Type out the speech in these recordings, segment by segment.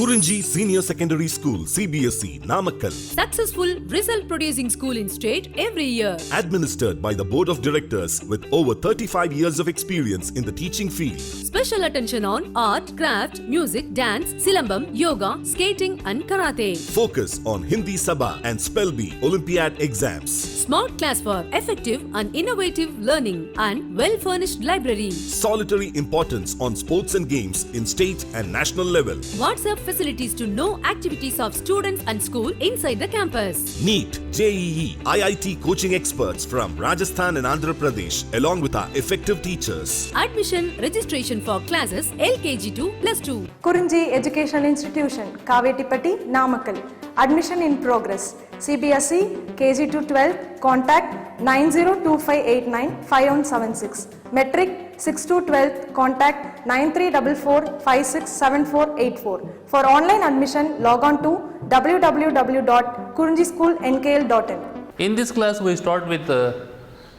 Kurinji Senior Secondary School, CBSE, Namakkal. Successful result producing school in state every year. Administered by the Board of Directors with over 35 years of experience in the teaching field. Special attention on art, craft, music, dance, silambam, yoga, skating and karate. Focus on Hindi Sabha and Spell Bee Olympiad exams. Smart class for effective and innovative learning and well-furnished library. Solitary importance on sports and games in state and national level. WhatsApp facilities to know activities of students and school inside the campus. NEET, JEE, IIT coaching experts from Rajasthan and Andhra Pradesh along with our effective teachers. Admission registration for classes LKG to +2. Kurinji Educational Institution, Kavetipatti, Namakkal. Admission in progress. CBSE, KG to 12, contact 9025895176. Metric 6 to 12, contact 9344567484. For online admission, log on to www.kurinjischoolnkl.in. In this class, we start with the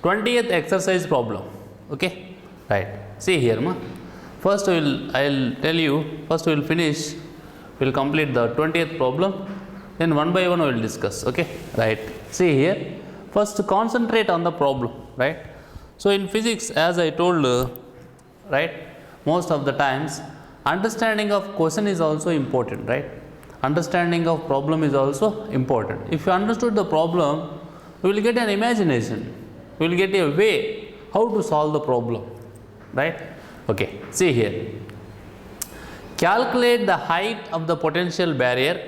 20th exercise problem. Okay, right. See here, ma. First, I'll tell you. First, we will finish. We'll complete the 20th problem. Then one by one, we will discuss. Okay, right. See here. First, concentrate on the problem. Right. So in physics, as I told, right, most of the times, understanding of question is also important. Right. Understanding of problem is also important. If you understood the problem, you will get an imagination. You will get a way how to solve the problem. Right. Okay. See here. Calculate the height of the potential barrier.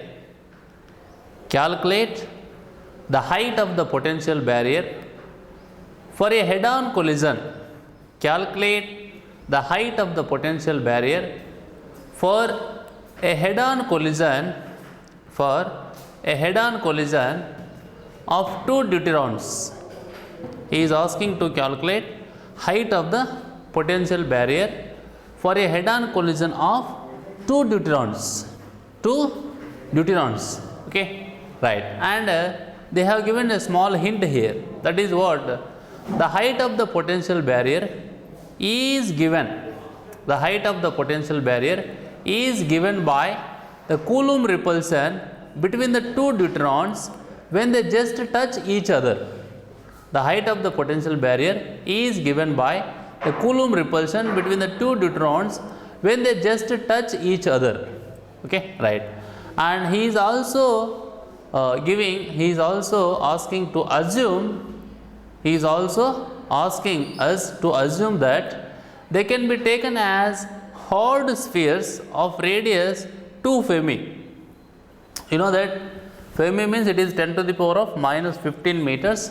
Calculate the height of the potential barrier for a head-on collision. Calculate the height of the potential barrier for a head-on collision of two deuterons. He is asking to calculate height of the potential barrier for a head-on collision of two deuterons. Okay, right. And they have given a small hint here. That is what the height of the potential barrier is given. The height of the potential barrier is given by the Coulomb repulsion between the two deuterons when they just touch each other. The height of the potential barrier is given by the Coulomb repulsion between the two deuterons when they just touch each other. Okay, right. And he is also asking us to assume that they can be taken as hard spheres of radius 2 Fermi. You know that Fermi means it is 10 to the power of minus 15 meters,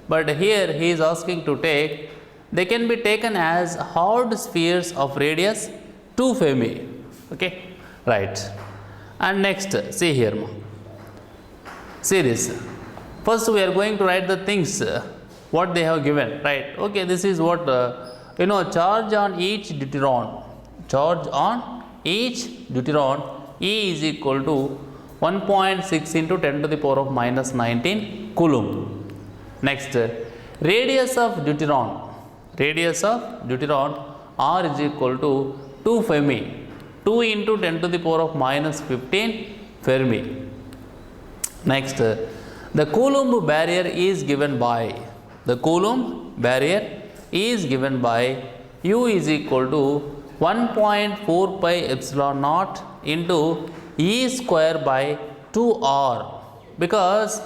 but here he is asking to take, they can be taken as hard spheres of radius 2 Fermi. Okay, right. And next, see here, see this. First, we are going to write the things what they have given, right? Okay, this is what charge on each deuteron. Charge on each deuteron E is equal to 1.6 into 10 to the power of minus 19 Coulomb. Next, radius of deuteron R is equal to 2 Fermi. 2 into 10 to the power of minus 15 Fermi. Next, the Coulomb barrier is given by U is equal to 1.4 pi epsilon naught into E square by 2R, because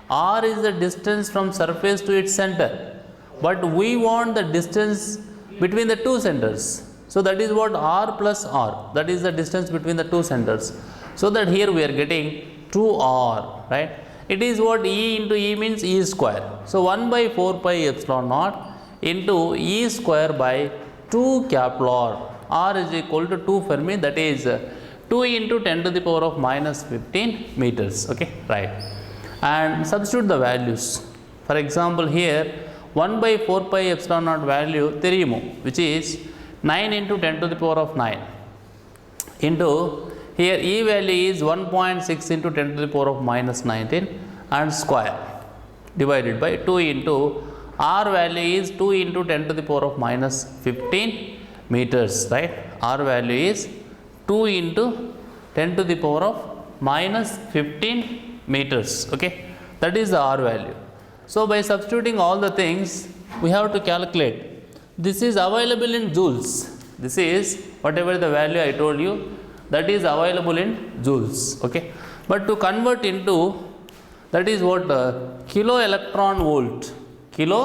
R is the distance from surface to its center, but we want the distance between the two centers. So that is what R plus R, that is the distance between the two centers. So that here we are getting 2R, right? It is what E into E means E square. So 1 by 4 pi epsilon naught into E square by 2 cap log R is equal to 2 Fermi, that is 2 into 10 to the power of minus 15 meters. Okay, right. And substitute the values. For example, here 1 by 4 pi epsilon naught value தெரியுமோ, which is 9 into 10 to the power of 9 into here E value is 1.6 into 10 to the power of minus 19 and square divided by 2 into R value is 2 into 10 to the power of minus 15 meters, right? R value is 2 into 10 to the power of minus 15 meters. Okay, that is the R value. So by substituting all the things, we have to calculate. This is available in joules. This is whatever the value I told you, that is available in joules. Okay, but to convert into, that is what kilo electron volt. Kilo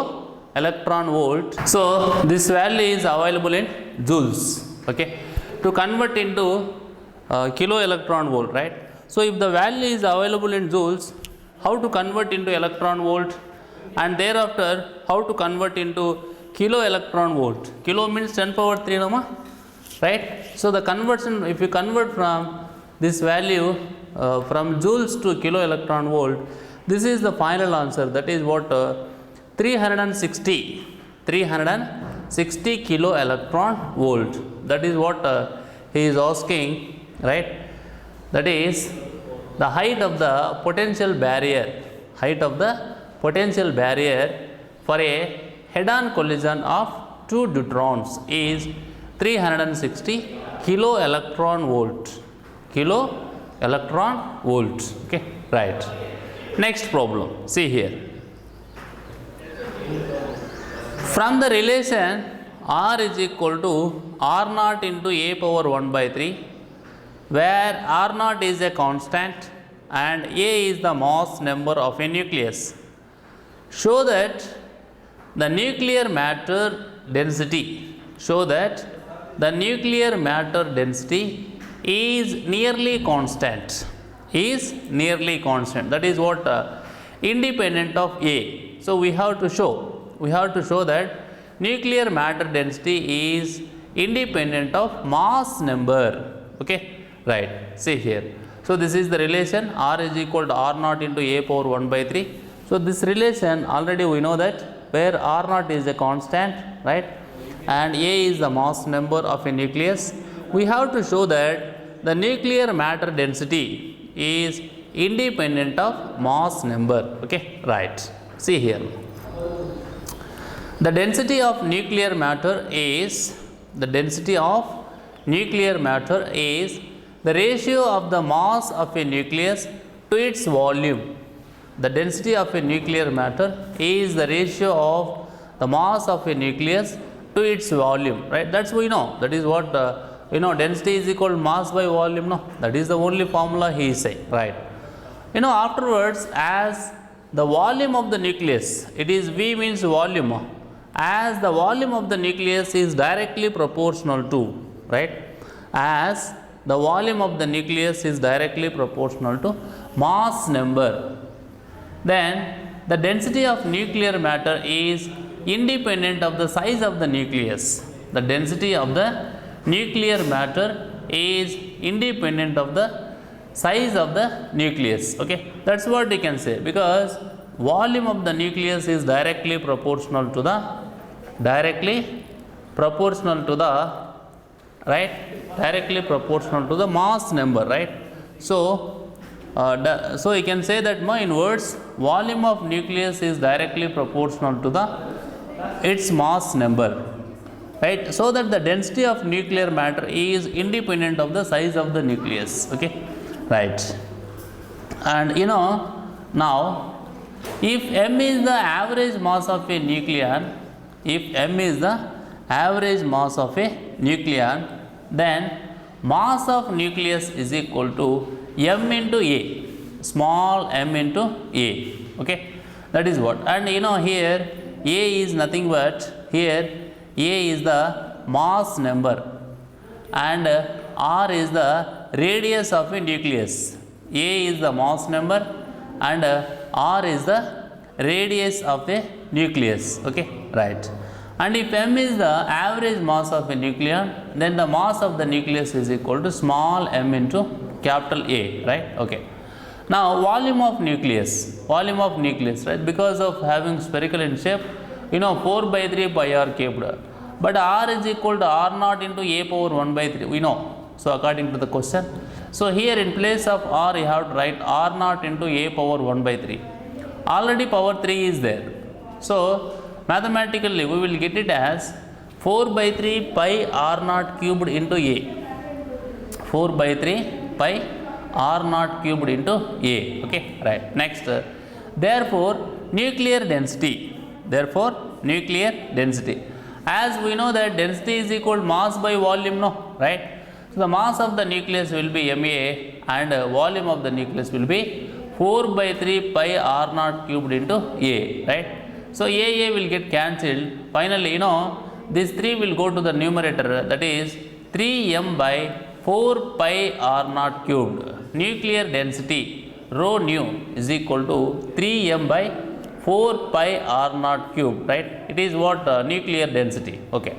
electron volt. So this value is available in joules. Okay, to convert into kilo electron volt, right? So if the value is available in joules, how to convert into electron volt, and thereafter how to convert into kilo electron volt. Kilo means 10 power 3, no ma? Right? So the conversion, if you convert from this value from joules to kilo electron volt, this is the final answer. That is what 360 kilo electron volt. That is what he is asking, right? That is the height of the potential barrier. Height of the potential barrier for a head-on collision of two deuterons is 360 kilo electron volt. Kilo electron volt. Okay, right. Next problem. See here. From the relation R is equal to R naught into a power 1 by 3, where R naught is a constant and a is the mass number of a nucleus, show that the nuclear matter density, is nearly constant. That is what independent of A. So we have to show that nuclear matter density is independent of mass number. Okay, right. See here. So this is the relation R is equal to R naught into a power 1 by 3. So this relation already we know that, where R naught is a constant, right, and A is the mass number of a nucleus. We have to show that the nuclear matter density is independent of mass number. Okay, right. See here. The density of nuclear matter is the ratio of the mass of a nucleus to its volume. The density of a nuclear matter is the ratio of the mass of a nucleus to its volume, right? That's we know. That is what density is equal to mass by volume. No, that is the only formula he is saying, right? Afterwards, as the volume of the nucleus, it is V means volume. As the volume of the nucleus is directly proportional to, right? As the volume of the nucleus is directly proportional to mass number, then the density of nuclear matter is independent of the size of the nucleus. The density of the nuclear matter is independent of the size of the nucleus. Okay, that's what you can say, because volume of the nucleus is directly proportional to the mass number, right? So you can say that in words, volume of nucleus is directly proportional to its mass number, right? So that the density of nuclear matter is independent of the size of the nucleus. Okay, right. And now if m is the average mass of a nucleon, then mass of nucleus is equal to m into a, small m into a. Okay, that is what. And here a is nothing but, here a is the mass number and r is the radius of a nucleus. A is the mass number and r is the radius of the nucleus. Okay, right. And if m is the average mass of a nucleon, then the mass of the nucleus is equal to small m into capital A, right? Okay. Now volume of nucleus, right? Because of having spherical in shape, 4 by 3 pi r cubed. But r is equal to r naught into a power 1 by 3. We know. So according to the question. So here in place of r, you have to write r naught into a power 1 by 3. Already power 3 is there. So mathematically we will get it as 4 by 3 pi r naught cubed into a. 4 by 3 pi r naught cubed into A. Okay, right. Next, therefore nuclear density. Therefore nuclear density. As we know that density is equal to mass by volume, no, right? So the mass of the nucleus will be Ma and volume of the nucleus will be 4 by 3 pi r naught cubed into A, right? So A will get cancelled. Finally, this 3 will go to the numerator, that is 3m by 4 pi r naught cubed. Nuclear density rho nu is equal to 3m by 4 pi r naught cubed, right? It is what nuclear density. Okay,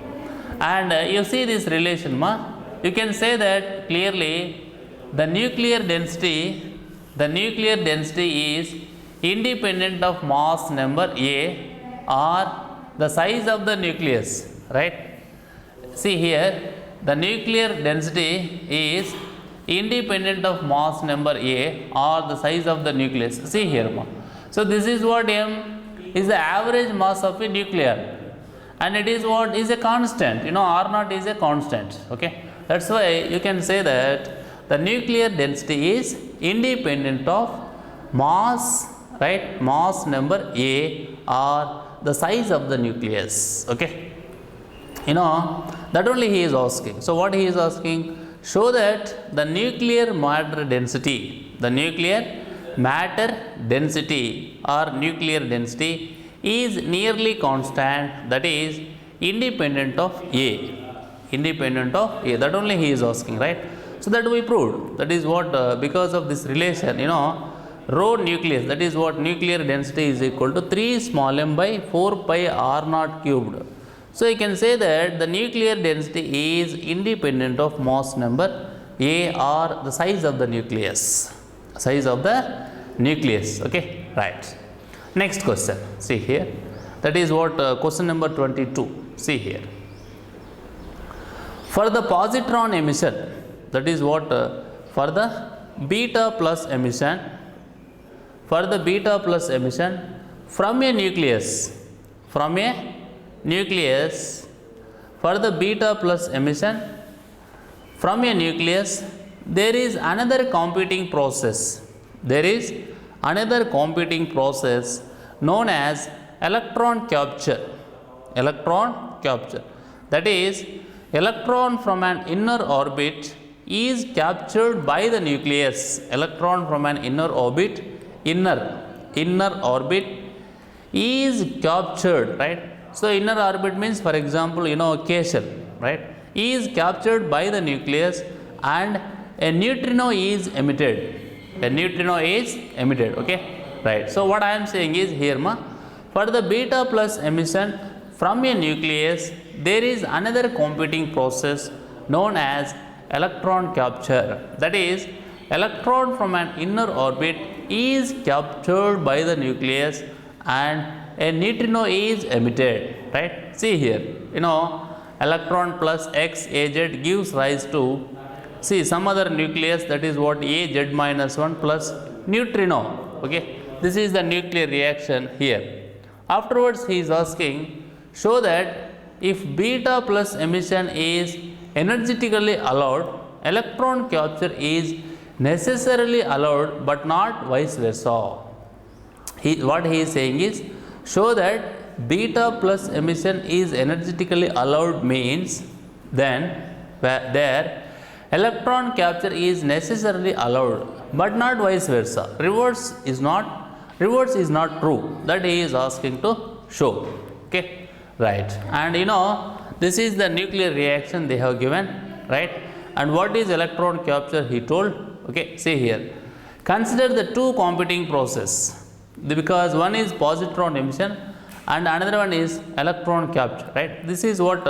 and you see this relation, you can say that clearly the nuclear density is independent of mass number A or the size of the nucleus, right? See here, the nuclear density is independent of mass number A or the size of the nucleus. See here, so this is what m is the average mass of a nucleon, and it is what is a constant. R naught is a constant. Okay, that's why you can say that the nuclear density is independent of mass, right? Mass number A or the size of the nucleus. Okay, that only he is asking. So what he is asking, show that the nuclear matter density or nuclear density is nearly constant, that is independent of A. That only he is asking, right? So that we proved. That is what because of this relation, rho nucleus, that is what nuclear density is equal to 3 small m by 4 pi r naught cubed. So you can say that the nuclear density is independent of mass number A or the size of the nucleus. Okay, right. Next question, see here, that is what question number 22. See here, for the positron emission, that is what for the beta plus emission from a nucleus, for the beta plus emission from a nucleus, there is another competing process. Known as electron capture. That is, electron from an inner orbit is captured by the nucleus. Electron from an inner orbit is captured, right? So inner orbit means, for example, K shell, right? Is captured by the nucleus and a neutrino is emitted. Okay, right. So what I am saying is here, for the beta plus emission from a nucleus, there is another competing process known as electron capture. That is, electron from an inner orbit is captured by the nucleus and a neutrino is emitted, right? See here, electron plus x az gives rise to some other nucleus, that is what Az minus 1 plus neutrino. Okay, this is the nuclear reaction here. Afterwards he is asking, show that if beta plus emission is energetically allowed, electron capture is necessarily allowed but not vice versa. What he is saying is, show that beta plus emission is energetically allowed means then there electron capture is necessarily allowed but not vice versa. Reverse is not true. That he is asking to show. Okay, right. And this is the nuclear reaction they have given, right? And what is electron capture he told. Okay, see here, consider the two competing process, because one is positron emission and another one is electron capture, right? This is what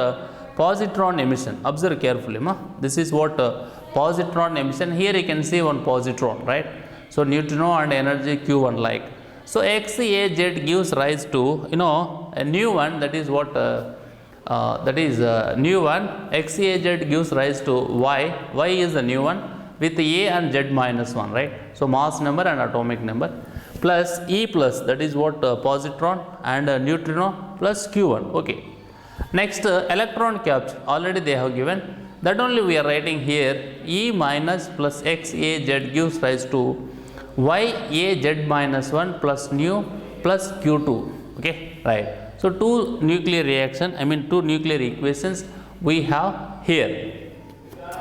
positron emission. Observe carefully, this is what positron emission. Here you can see one positron, right? So neutrino and energy Q1 like. So XAZ gives rise to a new one, that is what new one. XAZ gives rise to Y is the new one with A and Z minus 1, right? So mass number and atomic number plus E plus, that is what positron and neutrino plus Q1. Okay, next electron capture already they have given. that only we are writing here E minus plus X A Z gives rise to Y A Z minus 1 plus nu plus Q2. Okay, right. So, two nuclear equations we have here.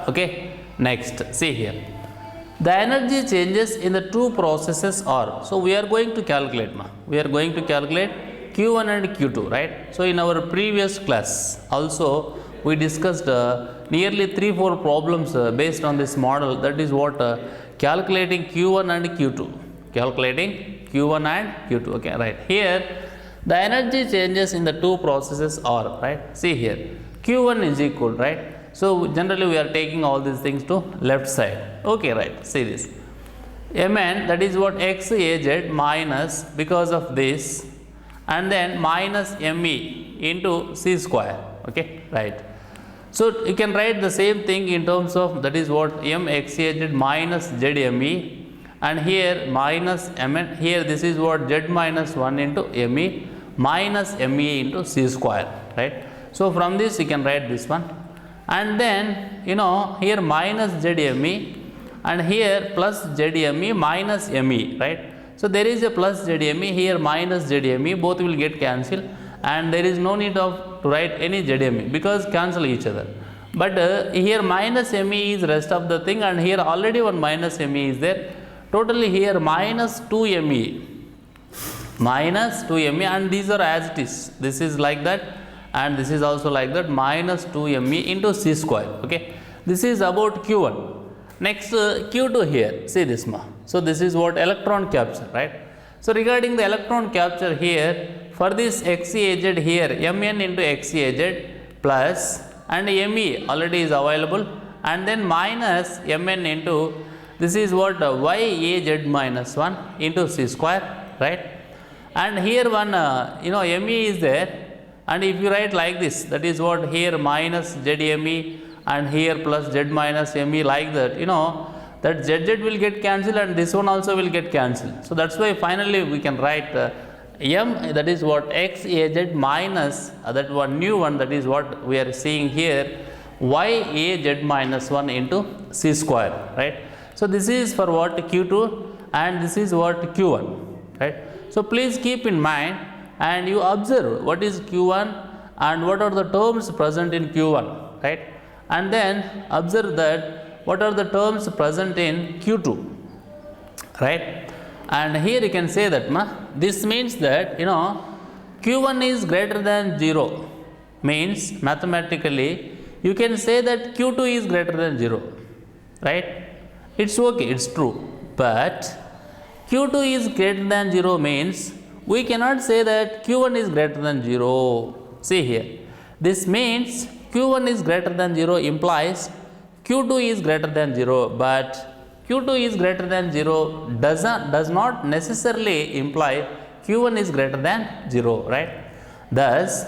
Okay, next see here. The energy changes in the two processes are, so we are going to calculate Q1 and Q2, right. So, in our previous class also we discussed nearly 3-4 problems based on this model, that is what calculating Q1 and Q2, okay, right. Here the energy changes in the two processes are, right. See here, Q1 is equal, right. So, generally we are taking all these things to left side, okay, right. See this, Mn, that is what XAZ minus, because of this, and then minus Me into C square, okay, right. So, you can write the same thing in terms of, that is what MXAZ minus ZME, and here minus Mn, here this is what Z minus 1 into Me minus Me into C square, right. So, from this you can write this one, and then here minus ZME and here plus ZME minus Me, right. So, there is a plus ZME, here minus ZME, both will get cancelled, and there is no need of to write any ZME because cancel each other. But here minus Me is rest of the thing, and here already one minus Me is there. Totally here minus 2Me, and these are as it is. This is like that, and this is also like that, minus 2Me into C square. Okay, this is about Q1. Next Q2 here, see this ma. So, this is what electron capture, right. So, regarding the electron capture here, for this XAZ here, Mn into XAZ plus and Me already is available, and then minus Mn into, this is what YAZ minus 1 into C square, right. And here one Me is there, and if you write like this, that is what here minus ZME and here plus Z minus Me, like that, that ZZ will get cancelled and this one also will get cancelled. So, that is why finally we can write M, that is what XAZ minus that one new one, that is what we are seeing here, YAZ minus 1 into C square, right. So, this is for what Q2 and this is what Q1, right. So, please keep in mind and you observe what is Q1 and what are the terms present in Q1, right, and then observe that what are the terms present in Q2, right. And here you can say that this means that Q1 is greater than 0, means mathematically you can say that Q2 is greater than 0, right. It's okay, it's true, but Q2 is greater than 0 means we cannot say that Q1 is greater than 0. See here, this means Q1 is greater than 0 implies Q2 is greater than 0, but Q2 is greater than 0 does not necessarily imply Q1 is greater than 0, right. Thus,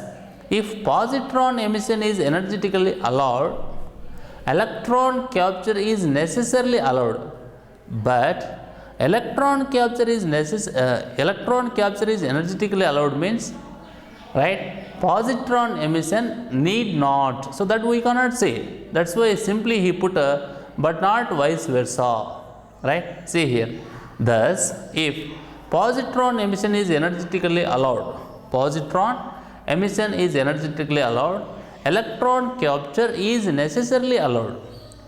if positron emission is energetically allowed, electron capture is necessarily allowed, but electron capture is energetically allowed means, right, positron emission need not. So, that we cannot say, that is why simply he put a but not vice versa, right. See here, thus if positron emission is energetically allowed, electron capture is necessarily allowed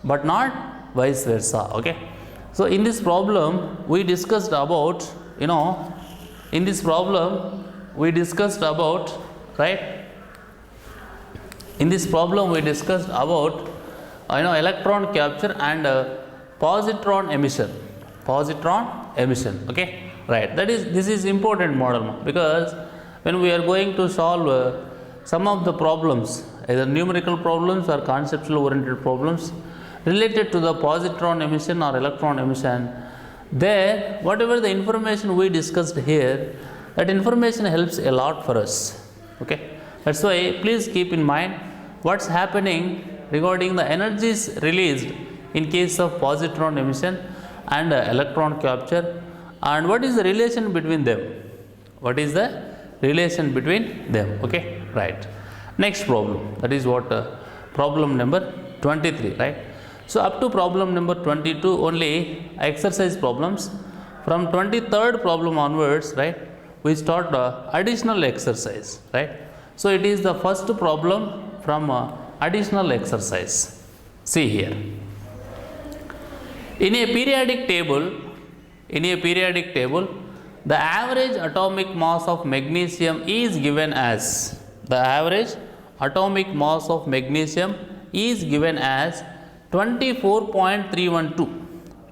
but not vice versa, okay. So, in this problem we discussed about, right, in this problem we discussed about electron capture and positron emission, okay, right. This is important model, because when we are going to solve some of the problems, either numerical problems or conceptual oriented problems related to the positron emission or electron emission, there whatever the information we discussed here, that information helps a lot for us, okay. That is why please keep in mind what is happening regarding the energies released in case of positron emission and electron capture, and what is the relation between them, okay, right. Next problem, that is what problem number 23, right? So up to problem number 22 only exercise problems. From 23rd problem onwards, right, we start additional exercise, right? So it is the first problem from additional exercise. See here. In a periodic table, the average atomic mass of magnesium is given as, the average atomic mass of magnesium is given as 24.312.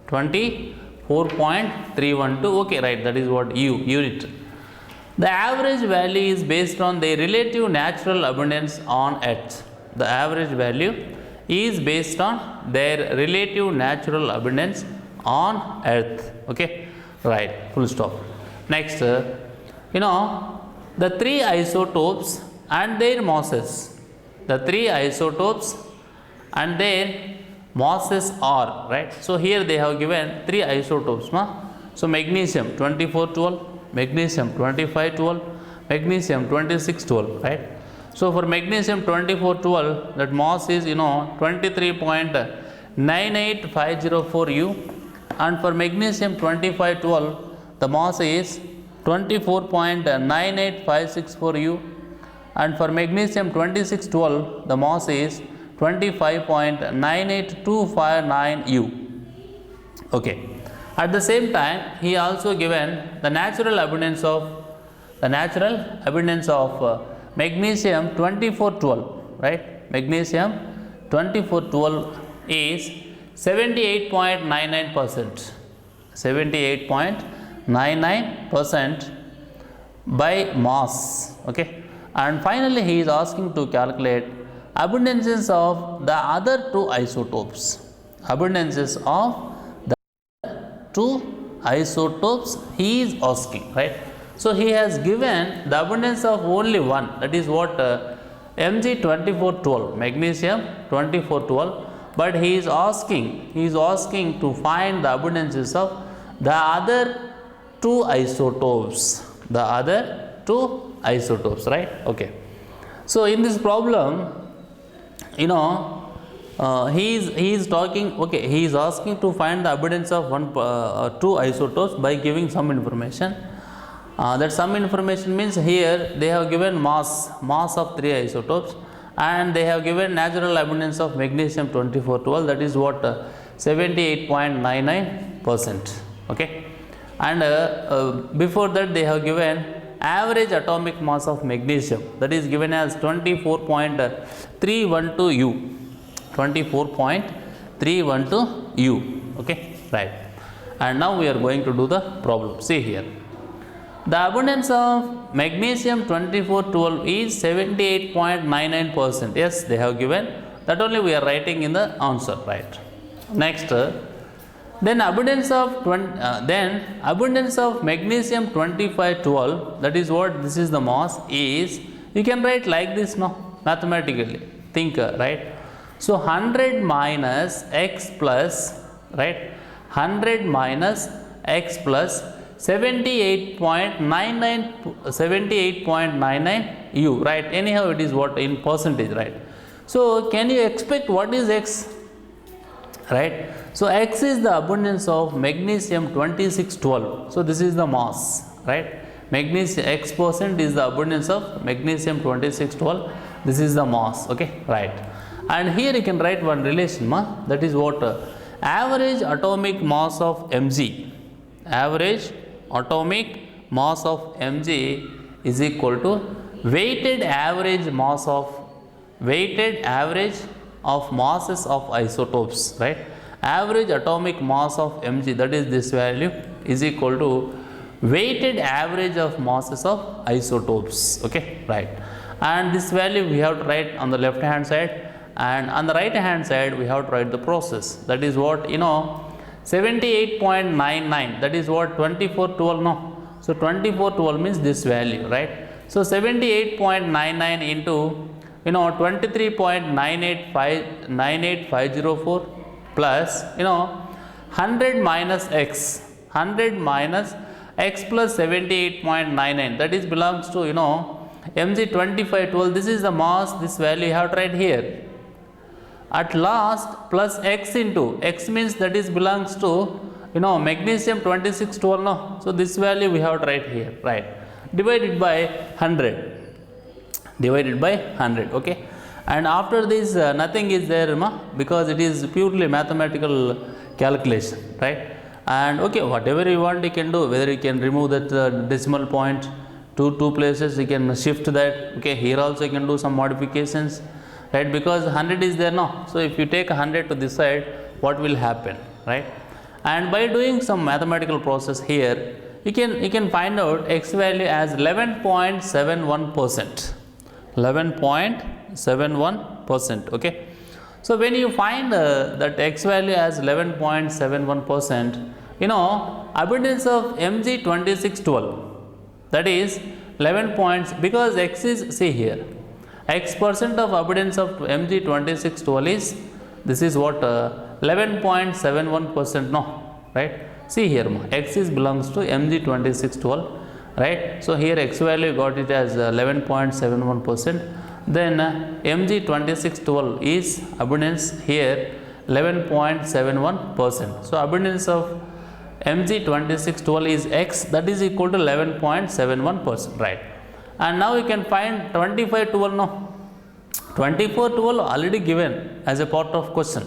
24.312, okay, right, that is what unit. The average value is based on the relative natural abundance on Earth. The average value is based on their relative natural abundance on Earth. Okay, right, full stop. Next, the three isotopes and their masses. The three isotopes and their masses are, right. So here they have given three isotopes. So magnesium 2412, magnesium 2512, magnesium 2612, right. So for magnesium 2412, that mass is 23.98504 U, and for magnesium 2512 the mass is 24.98564 U, and for magnesium 2612 the mass is 25.98259 U. Okay. At the same time, he also given the natural abundance of magnesium 2412, right? Magnesium 2412 is 78.99%. 78.99% by mass. Okay. And finally, he is asking to calculate abundances of the other two isotopes. Abundances of the two isotopes he is asking, right? So he has given the abundance of only one, that is what Mg2412, magnesium 2412, but he is asking to find the abundances of the other two isotopes. The other two isotopes, right? Okay. So in this problem, he is talking, okay, he is asking to find the abundance of two isotopes by giving some information. That some information means here they have given mass of three isotopes, and they have given natural abundance of magnesium 2412, that is what 78.99%. Okay. And before that they have given average atomic mass of magnesium, that is given as 24.312 U. 24.312 U. Okay, right. And now we are going to do the problem. See here. The abundance of magnesium 2412 is 78.99%. Yes, they have given. That only we are writing in the answer, right? Next, then abundance of magnesium 2512, that is what, this is the mass, is, you can write like this now, mathematically. Think, right? So 100 minus x plus, right? 100 minus x plus 78.99 U, right? Anyhow, it is what in percentage, right? So can you expect what is x, right? So x is the abundance of magnesium 2612. So this is the mass, right? Magnesium x percent is the abundance of magnesium 2612. This is the mass. Okay, right. And here you can write one relation, that is what average atomic mass of Mg. Average atomic mass of Mg is equal to weighted average masses of isotopes, right? Average atomic mass of Mg, that is this value, is equal to weighted average of masses of isotopes. Okay, right. And this value we have to write on the left hand side, and on the right hand side we have to write the process. That is what 78.99, that is what 2412, no. So 2412 means this value, right? So 78.99 into 23.98504 plus 100 minus x, 100 minus x plus 78.99, that is belongs to Mg2512. This is the mass, this value you have to write here, at last plus x into x means that is belongs to magnesium 2612, no. So this value we have to write here, right, divided by 100, divided by 100, okay. And after this nothing is there, because it is purely mathematical calculation, right. And okay, whatever you want you can do, whether you can remove that decimal point to two places, you can shift that, okay. Here also you can do some modifications, right, because 100 is there now. So if you take 100 to this side, what will happen, right? And by doing some mathematical process here, you can find out x value as 11.71%, 11.71%, okay. So when you find that x value as 11.71%, abundance of Mg2612, that is 11 points, because x is, see here, x percent of abundance of Mg2612 is, this is what 11.71%, no, right. See here, x is belongs to Mg2612, right. So here x value got it as 11.71%. Then Mg2612 is abundance here 11.71%. So abundance of Mg2612 is x, that is equal to 11.71%, right. And now you can find 2512, no, 2412 already given as a part of question,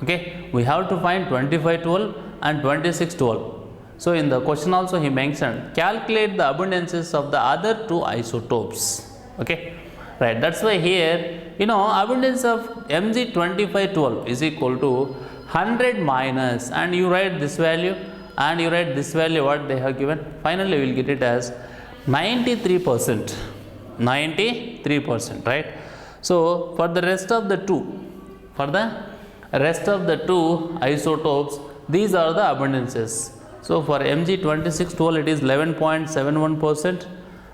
okay. We have to find 2512 and 2612. So in the question also he mentioned calculate the abundances of the other two isotopes, okay, right. That's why here abundance of Mg2512 is equal to 100 minus, and you write this value and you write this value what they have given. Finally we will get it as 93%, 93%, right. So for the rest of the two, isotopes, these are the abundances. So for Mg2612 it is 11.71%,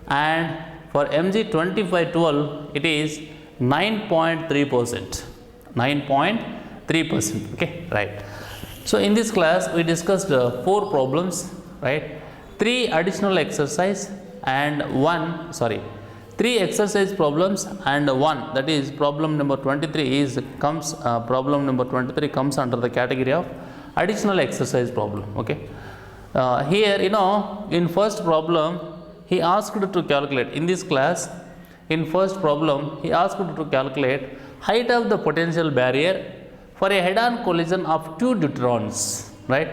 and for Mg2512 it is 9.3%, 9.3%, okay, right. So in this class we discussed 4 problems, right, 3 additional exercise and 3 exercise problems and 1, that is problem number 23 problem number 23 comes under the category of additional exercise problem, okay. Here in first problem he asked to calculate, in this class in first problem he asked to calculate height of the potential barrier for a head-on collision of 2 deuterons, right.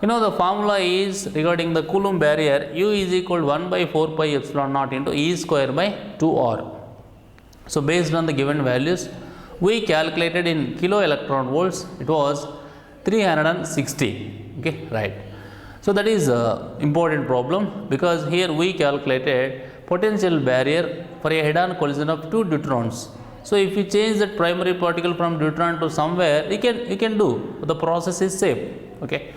The formula is regarding the Coulomb barrier, U is equal to 1 by 4 pi epsilon naught into E square by 2R. So based on the given values we calculated in kilo electron volts, it was 360, okay, right. So that is important problem, because here we calculated potential barrier for a head-on collision of 2 deuterons. So if you change that primary particle from deuteron to somewhere, you can do, the process is safe, okay.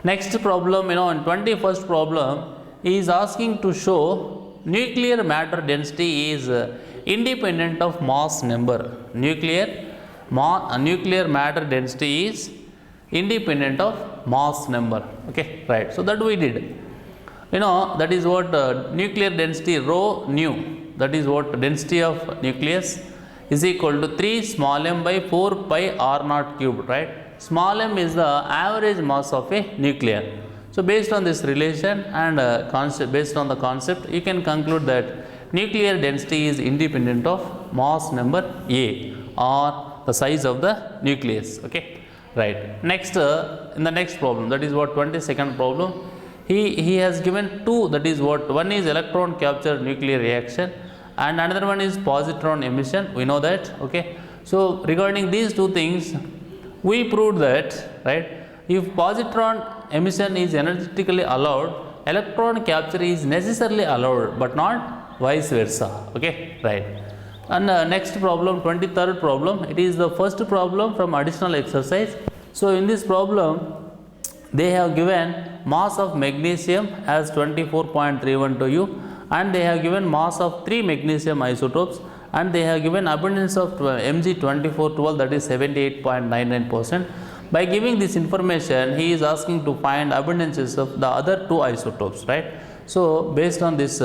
Next problem, in 21st problem, he is asking to show nuclear matter density is independent of mass number. Nuclear matter density is independent of mass number, okay, right. So that we did, that is what nuclear density rho nu, that is what density of nucleus is equal to 3 small m by 4 pi r naught cubed, right. Small m is the average mass of a nucleon. So based on this relation and based on the concept, you can conclude that nuclear density is independent of mass number A, or the size of the nucleus, okay, right. Next in the next problem, that is what 22nd problem, he has given 2, that is what, one is electron capture nuclear reaction and another one is positron emission, we know that, okay. So regarding these 2 things we proved that, right, if positron emission is energetically allowed, electron capture is necessarily allowed but not vice versa, okay, right. And next problem, 23rd problem, it is the first problem from additional exercise. So in this problem they have given mass of magnesium as 24.312 U, and they have given mass of 3 magnesium isotopes, and they have given abundance of Mg2412, that is 78.99%. By giving this information, he is asking to find abundances of the other 2 isotopes, right. So based on this,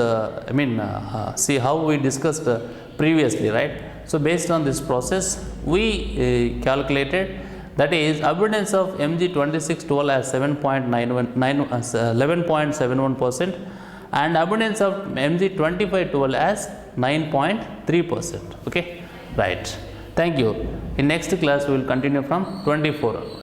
see how we discussed previously, right. So based on this process, we calculated, that is abundance of Mg2612 as 11.71% and abundance of Mg2512 as 9.3%. Okay, right. Thank you. In next class we will continue from 24.